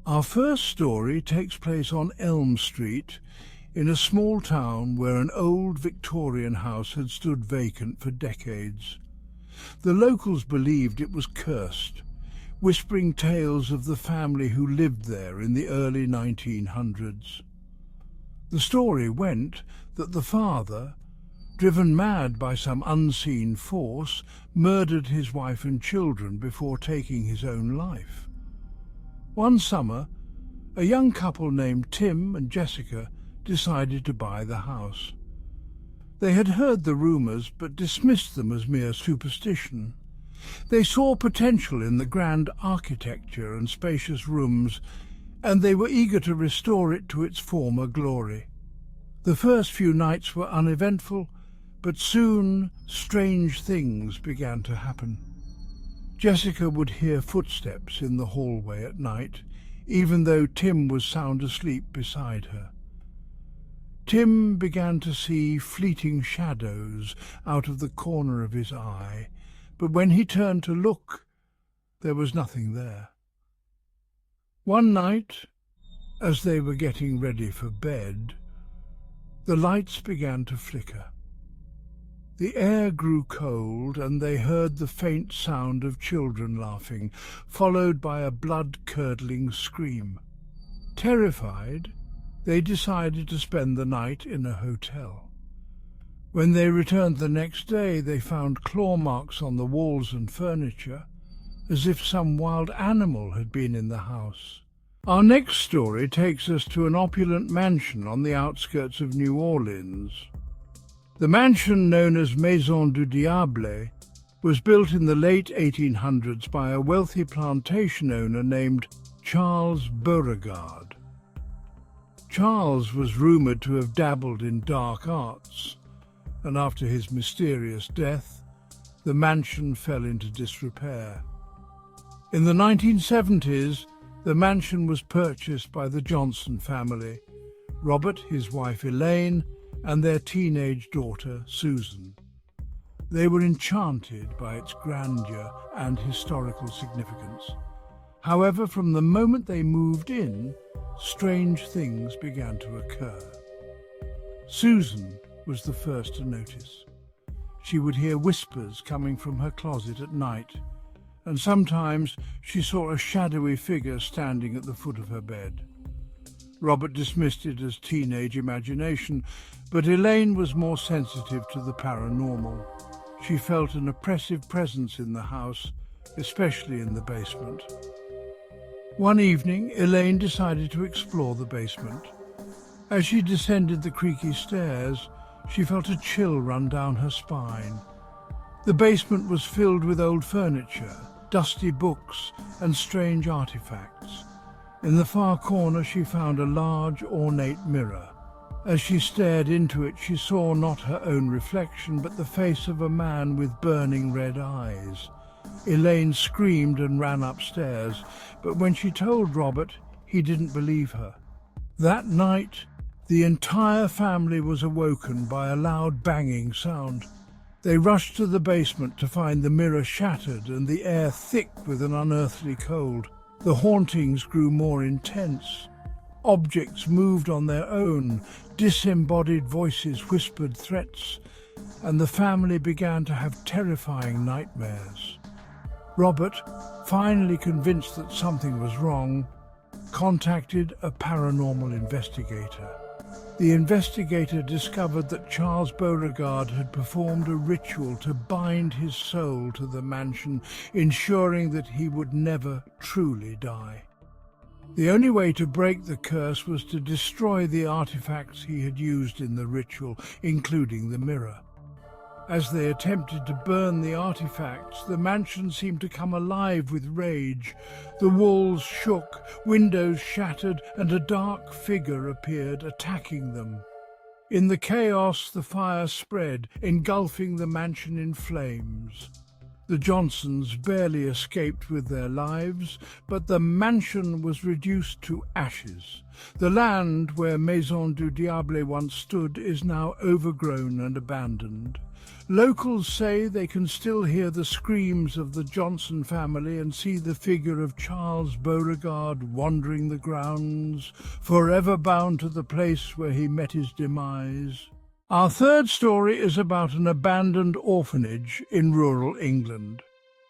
Our first story takes place on Elm Street, in a small town where an old Victorian house had stood vacant for decades. The locals believed it was cursed, whispering tales of the family who lived there in the early 1900s. The story went that the father, driven mad by some unseen force, murdered his wife and children before taking his own life. One summer, a young couple named Tim and Jessica decided to buy the house. They had heard the rumours but dismissed them as mere superstition. They saw potential in the grand architecture and spacious rooms, and they were eager to restore it to its former glory. The first few nights were uneventful, but soon strange things began to happen. Jessica would hear footsteps in the hallway at night, even though Tim was sound asleep beside her. Tim began to see fleeting shadows out of the corner of his eye, but when he turned to look, there was nothing there. One night, as they were getting ready for bed, the lights began to flicker. The air grew cold, and they heard the faint sound of children laughing, followed by a blood-curdling scream. Terrified, they decided to spend the night in a hotel. When they returned the next day, they found claw marks on the walls and furniture, as if some wild animal had been in the house. Our next story takes us to an opulent mansion on the outskirts of New Orleans. The mansion, known as Maison du Diable, was built in the late 1800s by a wealthy plantation owner named Charles Beauregard. Charles was rumoured to have dabbled in dark arts, and after his mysterious death, the mansion fell into disrepair. In the 1970s, the mansion was purchased by the Johnson family, Robert, his wife Elaine, and their teenage daughter Susan. They were enchanted by its grandeur and historical significance. However, from the moment they moved in, strange things began to occur. Susan was the first to notice. She would hear whispers coming from her closet at night, and sometimes she saw a shadowy figure standing at the foot of her bed. Robert dismissed it as teenage imagination, but Elaine was more sensitive to the paranormal. She felt an oppressive presence in the house, especially in the basement. One evening, Elaine decided to explore the basement. As she descended the creaky stairs, she felt a chill run down her spine. The basement was filled with old furniture, dusty books, and strange artifacts. In the far corner, she found a large, ornate mirror. As she stared into it, she saw not her own reflection, but the face of a man with burning red eyes. Elaine screamed and ran upstairs, but when she told Robert, he didn't believe her. That night, the entire family was awoken by a loud banging sound. They rushed to the basement to find the mirror shattered and the air thick with an unearthly cold. The hauntings grew more intense. Objects moved on their own, disembodied voices whispered threats, and the family began to have terrifying nightmares. Robert, finally convinced that something was wrong, contacted a paranormal investigator. The investigator discovered that Charles Beauregard had performed a ritual to bind his soul to the mansion, ensuring that he would never truly die. The only way to break the curse was to destroy the artifacts he had used in the ritual, including the mirror. As they attempted to burn the artifacts, the mansion seemed to come alive with rage. The walls shook, windows shattered, and a dark figure appeared, attacking them. In the chaos, the fire spread, engulfing the mansion in flames. The Johnsons barely escaped with their lives, but the mansion was reduced to ashes. The land where Maison du Diable once stood is now overgrown and abandoned. Locals say they can still hear the screams of the Johnson family and see the figure of Charles Beauregard wandering the grounds, forever bound to the place where he met his demise. Our third story is about an abandoned orphanage in rural England.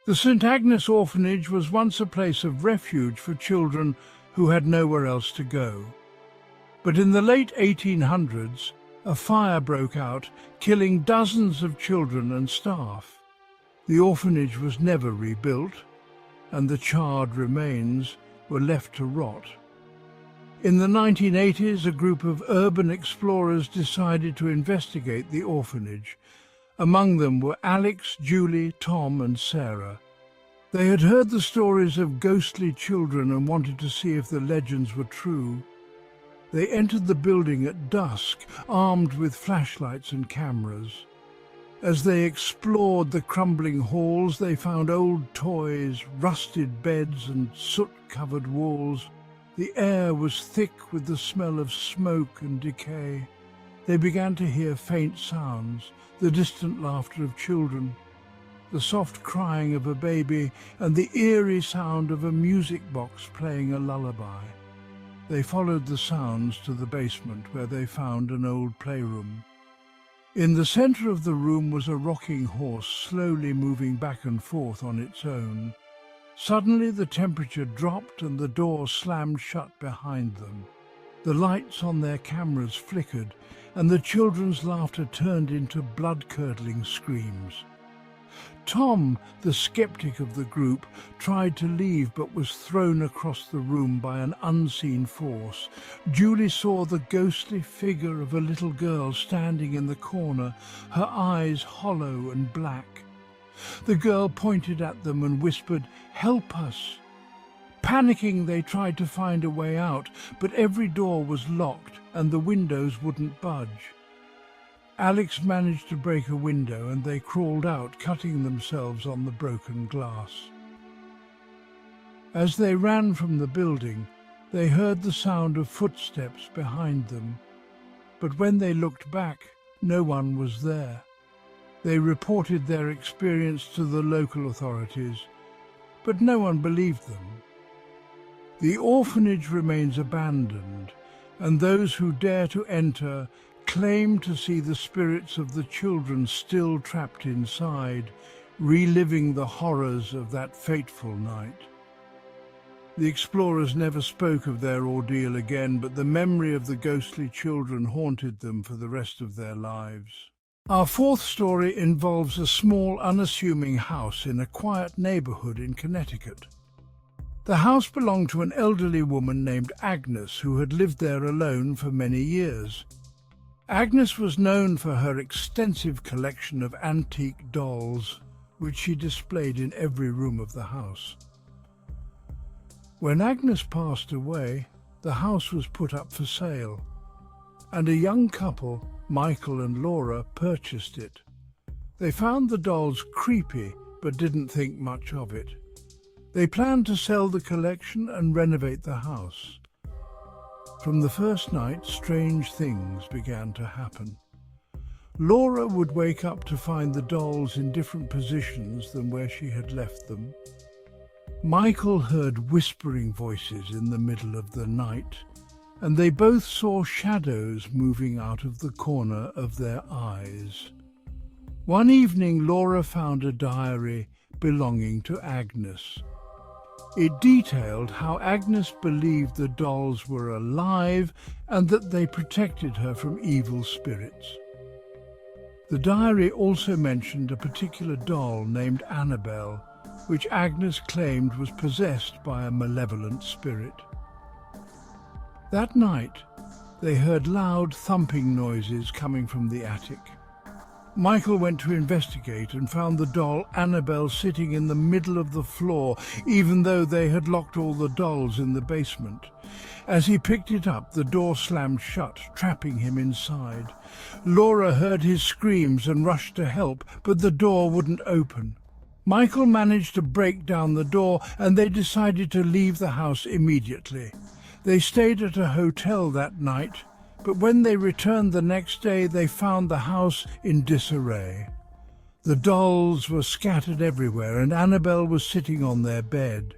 The St Agnes Orphanage was once a place of refuge for children who had nowhere else to go. But in the late 1800s, a fire broke out, killing dozens of children and staff. The orphanage was never rebuilt, and the charred remains were left to rot. In the 1980s, a group of urban explorers decided to investigate the orphanage. Among them were Alex, Julie, Tom and Sarah. They had heard the stories of ghostly children and wanted to see if the legends were true. They entered the building at dusk, armed with flashlights and cameras. As they explored the crumbling halls, they found old toys, rusted beds and soot-covered walls. The air was thick with the smell of smoke and decay. They began to hear faint sounds, the distant laughter of children, the soft crying of a baby, and the eerie sound of a music box playing a lullaby. They followed the sounds to the basement, where they found an old playroom. In the centre of the room was a rocking horse, slowly moving back and forth on its own. Suddenly the temperature dropped and the door slammed shut behind them. The lights on their cameras flickered, and the children's laughter turned into blood-curdling screams. Tom, the skeptic of the group, tried to leave but was thrown across the room by an unseen force. Julie saw the ghostly figure of a little girl standing in the corner, her eyes hollow and black. The girl pointed at them and whispered, "Help us!" Panicking, they tried to find a way out, but every door was locked and the windows wouldn't budge. Alex managed to break a window and they crawled out, cutting themselves on the broken glass. As they ran from the building, they heard the sound of footsteps behind them. But when they looked back, no one was there. They reported their experience to the local authorities, but no one believed them. The orphanage remains abandoned, and those who dare to enter claim to see the spirits of the children still trapped inside, reliving the horrors of that fateful night. The explorers never spoke of their ordeal again, but the memory of the ghostly children haunted them for the rest of their lives. Our fourth story involves a small, unassuming house in a quiet neighborhood in Connecticut. The house belonged to an elderly woman named Agnes, who had lived there alone for many years. Agnes was known for her extensive collection of antique dolls, which she displayed in every room of the house. When Agnes passed away, the house was put up for sale, and a young couple, Michael and Laura, purchased it. They found the dolls creepy, but didn't think much of it. They planned to sell the collection and renovate the house. From the first night, strange things began to happen. Laura would wake up to find the dolls in different positions than where she had left them. Michael heard whispering voices in the middle of the night, and they both saw shadows moving out of the corner of their eyes. One evening, Laura found a diary belonging to Agnes. It detailed how Agnes believed the dolls were alive and that they protected her from evil spirits. The diary also mentioned a particular doll named Annabelle, which Agnes claimed was possessed by a malevolent spirit. That night, they heard loud thumping noises coming from the attic. Michael went to investigate and found the doll Annabelle sitting in the middle of the floor, even though they had locked all the dolls in the basement. As he picked it up, the door slammed shut, trapping him inside. Laura heard his screams and rushed to help, but the door wouldn't open. Michael managed to break down the door, and they decided to leave the house immediately. They stayed at a hotel that night, but when they returned the next day, they found the house in disarray. The dolls were scattered everywhere, and Annabel was sitting on their bed.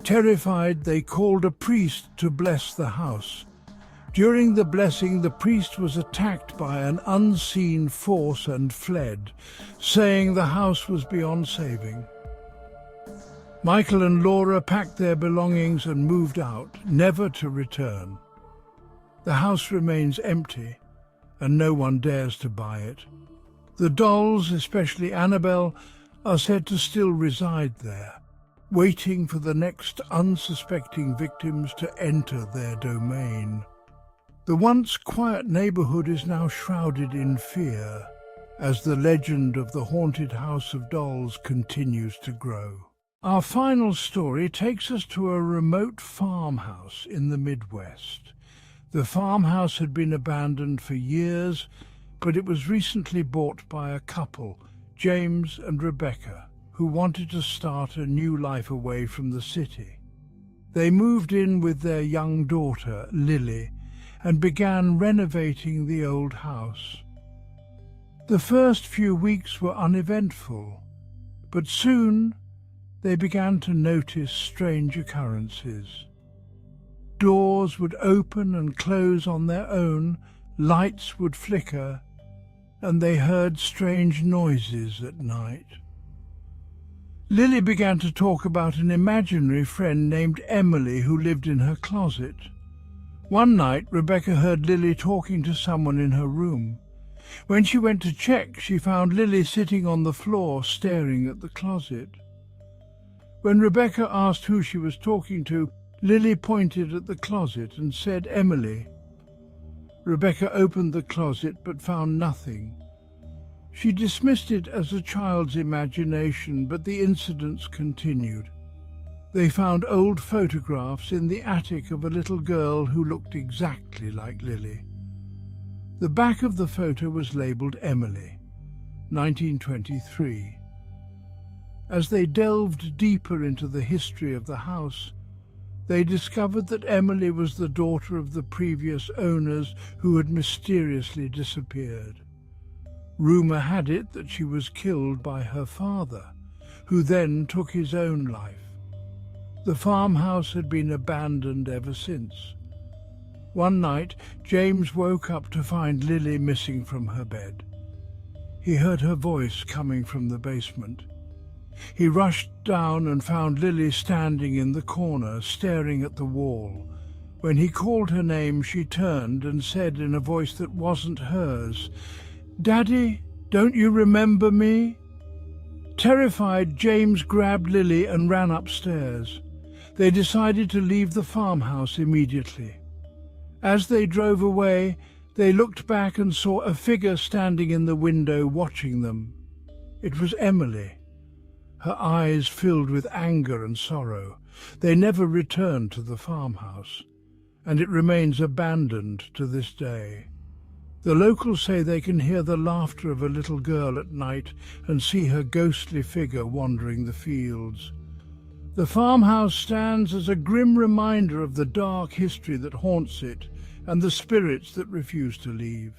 Terrified, they called a priest to bless the house. During the blessing, the priest was attacked by an unseen force and fled, saying the house was beyond saving. Michael and Laura packed their belongings and moved out, never to return. The house remains empty, and no one dares to buy it. The dolls, especially Annabel, are said to still reside there, waiting for the next unsuspecting victims to enter their domain. The once quiet neighborhood is now shrouded in fear as the legend of the haunted House of Dolls continues to grow. Our final story takes us to a remote farmhouse in the Midwest. The farmhouse had been abandoned for years, but it was recently bought by a couple, James and Rebecca, who wanted to start a new life away from the city. They moved in with their young daughter, Lily, and began renovating the old house. The first few weeks were uneventful, but soon they began to notice strange occurrences. Doors would open and close on their own, lights would flicker, and they heard strange noises at night. Lily began to talk about an imaginary friend named Emily who lived in her closet. One night, Rebecca heard Lily talking to someone in her room. When she went to check, she found Lily sitting on the floor staring at the closet. When Rebecca asked who she was talking to, Lily pointed at the closet and said Emily. Rebecca opened the closet but found nothing. She dismissed it as a child's imagination, but the incidents continued. They found old photographs in the attic of a little girl who looked exactly like Lily. The back of the photo was labelled Emily, 1923. As they delved deeper into the history of the house, they discovered that Emily was the daughter of the previous owners who had mysteriously disappeared. Rumour had it that she was killed by her father, who then took his own life. The farmhouse had been abandoned ever since. One night, James woke up to find Lily missing from her bed. He heard her voice coming from the basement. He rushed down and found Lily standing in the corner, staring at the wall. When he called her name, she turned and said in a voice that wasn't hers, "Daddy, don't you remember me?" Terrified, James grabbed Lily and ran upstairs. They decided to leave the farmhouse immediately. As they drove away, they looked back and saw a figure standing in the window watching them. It was Emily. Her eyes filled with anger and sorrow. They never returned to the farmhouse, and it remains abandoned to this day. The locals say they can hear the laughter of a little girl at night and see her ghostly figure wandering the fields. The farmhouse stands as a grim reminder of the dark history that haunts it and the spirits that refuse to leave.